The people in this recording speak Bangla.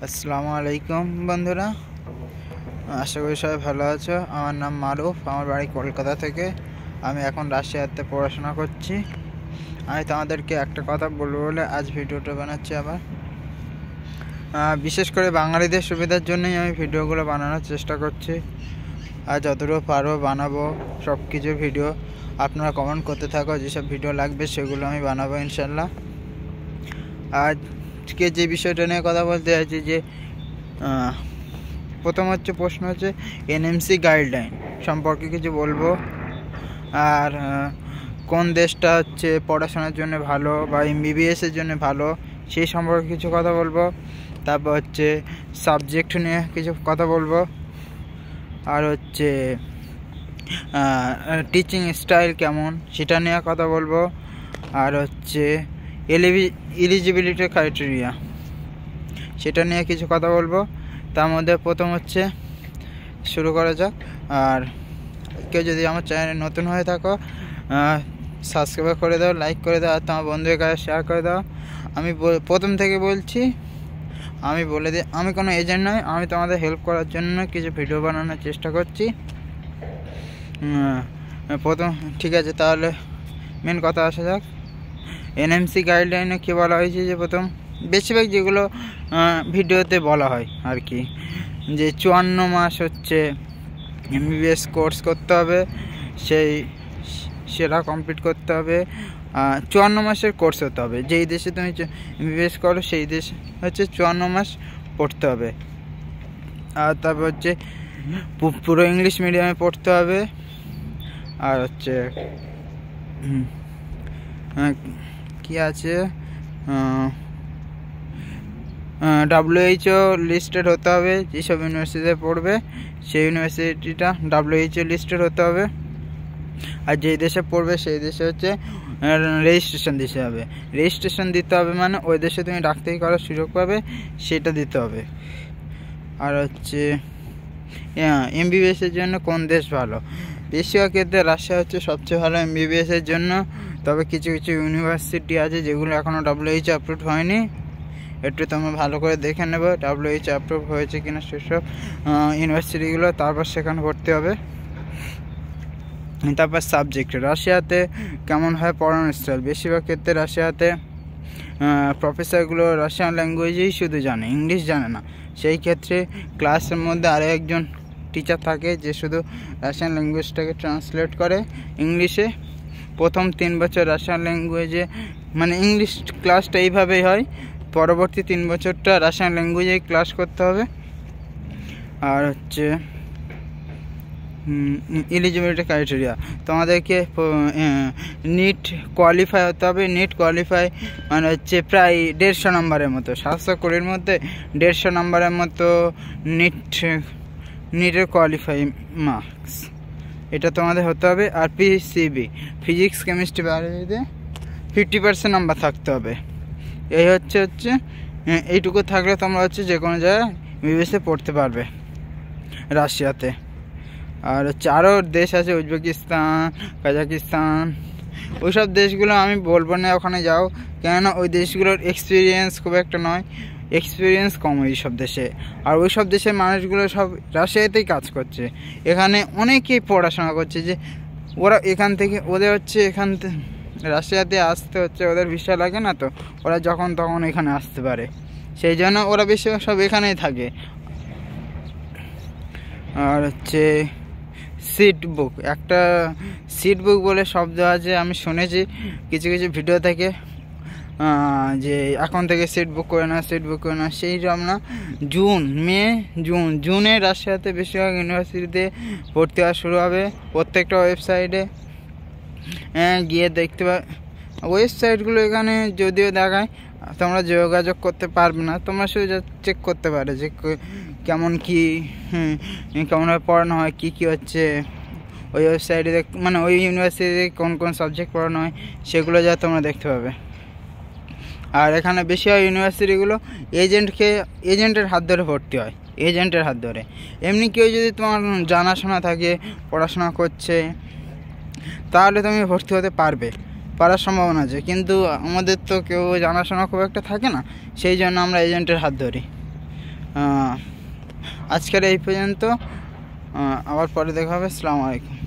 আসসালামু আলাইকুম বন্ধুরা, আশা করি সবাই ভালো আছো। আমার নাম মারুফ, আমার বাড়ি কলকাতা থেকে। আমি এখন রাশিয়াতে পড়াশোনা করছি। আমি তোমাদেরকে একটা কথা বলবো বলে আজ ভিডিওটা বানাচ্ছি। আবার বিশেষ করে বাঙালিদের সুবিধার জন্যই আমি ভিডিওগুলো বানানোর চেষ্টা করছি। আর যতটুকু পারবো বানাবো সব কিছু ভিডিও। আপনারা কমেন্ট করতে থাকো, যেসব ভিডিও লাগবে সেগুলো আমি বানাবো ইনশাল্লাহ। আজকে যে বিষয়টা নিয়ে কথা বলতে চাইছি, যে প্রথম প্রশ্ন হচ্ছে এনএমসি গাইডলাইন সম্পর্কে কিছু বলবো। আর কোন দেশটা পড়াশোনার জন্য ভালো বা এমবিবিএসের জন্য ভালো সেই সম্পর্কে কিছু কথা বলবো। তারপর সাবজেক্ট নিয়ে কিছু কথা বলবো। আর টিচিং স্টাইল কেমন সেটা নিয়ে কথা বলবো। আর এলিজিবিলিটি ক্রাইটেরিয়া সেটা নিয়ে কিছু কথা বলবো। তার মধ্যে প্রথম শুরু করা যাক। আর কেউ যদি আমার চ্যানেলে নতুন হয়ে থাকো, সাবস্ক্রাইব করে দাও, লাইক করে দাও, আর তোমার বন্ধুদের কাছে শেয়ার করে দাও। আমি প্রথম থেকে বলছি, আমি বলে দিই, আমি কোনো এজেন্ট নয়, আমি তোমাদের হেল্প করার জন্য কিছু ভিডিও বানানোর চেষ্টা করছি। প্রথম ঠিক আছে, তাহলে মেন কথা আসা যাক। এনএমসি গাইডলাইনে কী বলা হয়েছে, যে প্রথম বেশিরভাগ যেগুলো ভিডিওতে বলা হয় আর কি, যে 54 মাস এমবিবিএস কোর্স করতে হবে, সেটা কমপ্লিট করতে হবে। 54 মাসের কোর্স হতে হবে। যেই দেশে তুমি এমবিবিএস করো সেই দেশে 54 মাস পড়তে হবে। আর তারপর পুরো ইংলিশ মিডিয়ামে পড়তে হবে। আর কি আছে, WHO লিস্টেড হতে হবে। যেসব ইউনিভার্সিটিতে পড়বে সেই ইউনিভার্সিটিটা WHO লিস্টেড হতে হবে। আর যেই দেশে পড়বে সেই দেশে রেজিস্ট্রেশন দিতে হবে। রেজিস্ট্রেশন দিতে হবে মানে ওই দেশে তুমি ডাক্তারি করার সুযোগ পাবে, সেটা দিতে হবে। আর এমবিবিএসের জন্য কোন দেশ ভালো? বেশিরভাগ ক্ষেত্রে রাশিয়া সবচেয়ে ভালো এমবিবিএসের জন্য। তবে কিছু কিছু ইউনিভার্সিটি আছে যেগুলো এখনও WHO অ্যাপ্রুভ হয়নি, একটু তোমরা ভালো করে দেখে নেবে WHO অ্যাপ্রুভ হয়েছে কিনা সেসব ইউনিভার্সিটিগুলো, তারপর সেখানে ভর্তি হবে। তারপর সাবজেক্ট, রাশিয়াতে কেমন হয় পড়ানোর স্টাইল? বেশিরভাগ ক্ষেত্রে রাশিয়াতে প্রফেসরগুলো রাশিয়ান ল্যাঙ্গুয়েজেই শুধু জানে, ইংলিশ জানে না। সেই ক্ষেত্রে ক্লাসের মধ্যে আরও একজন টিচার থাকে যে শুধু রাশিয়ান ল্যাঙ্গুয়েজটাকে ট্রান্সলেট করে ইংলিশে। প্রথম 3 বছর রাশিয়ান ল্যাঙ্গুয়েজে, মানে ইংলিশ ক্লাসটা এইভাবেই হয়। পরবর্তী 3 বছরটা রাশিয়ান ল্যাঙ্গুয়েজেই ক্লাস করতে হবে। আর এলিজিবিলিটি ক্রাইটেরিয়া, তোমাদেরকে নিট কোয়ালিফাই হতে হবে। নিট কোয়ালিফাই মানে প্রায় 150 নম্বরের মতো, 720 মধ্যে 150 নম্বরের মতো নিটের কোয়ালিফাই মার্কস, এটা তোমাদের হতে হবে। আর পিসিবি, ফিজিক্স কেমিস্ট্রি বায়োলজিতে 50% নাম্বার থাকতে হবে। এই এইটুকু থাকলে তোমরা যে কোনো জায়গায় বিবেসে পড়তে পারবে রাশিয়াতে। আর আরও দেশ আছে, উজবেকিস্তান, কাজাকিস্তান, ওইসব দেশগুলো আমি বলবো না ওখানে যাও, কেননা ওই দেশগুলোর এক্সপিরিয়েন্স খুব একটা নয়, এক্সপিরিয়েন্স কম ওই সব দেশে। আর ওই সব দেশের মানুষগুলো সব রাশিয়াতেই কাজ করছে। এখানে অনেকেই পড়াশোনা করছে, যে ওরা এখান থেকে ওদের রাশিয়াতে আসতে ওদের ভিসা লাগে না, তো ওরা যখন তখন এখানে আসতে পারে, সেই জন্য ওরা বেশিরভাগ সব এখানেই থাকে। আর সিট বুক, একটা সিট বুক বলে শব্দ আছে, আমি শুনেছি কিছু কিছু ভিডিও থেকে, যে এখন থেকে সিট বুক করে না, সিট বুক করে না। সেই রকম না, জুনে রাশিয়াতে বেশিরভাগ ইউনিভার্সিটিতে ভর্তি হওয়া শুরু হবে। প্রত্যেকটা ওয়েবসাইটে গিয়ে দেখতে ওয়েবসাইটগুলো এখানে যদিও দেখায়, তোমরা যোগাযোগ করতে পারবে না, তোমরা শুধু চেক করতে পারো যে কেমন কী কেমনভাবে পড়ানো হয়, কী কী ওই ওয়েবসাইটে, মানে ওই ইউনিভার্সিটিতে কোন কোন সাবজেক্ট পড়ানো হয় সেগুলো যা তোমরা দেখতে পাবে। আর এখানে বেশিরভাগ ইউনিভার্সিটিগুলো এজেন্টের হাত ধরে ভর্তি হয়, এজেন্টের হাত ধরে। এমনি কেউ যদি তোমার জানাশোনা থাকে, পড়াশোনা করছে, তাহলে তুমি ভর্তি হতে পারার সম্ভাবনা আছে। কিন্তু আমাদের তো কেউ জানাশোনা খুব একটা থাকে না, সেই জন্য আমরা এজেন্টের হাত ধরি। আজকের এই পর্যন্ত, আবার পরে দেখা হবে। আসসালামু আলাইকুম।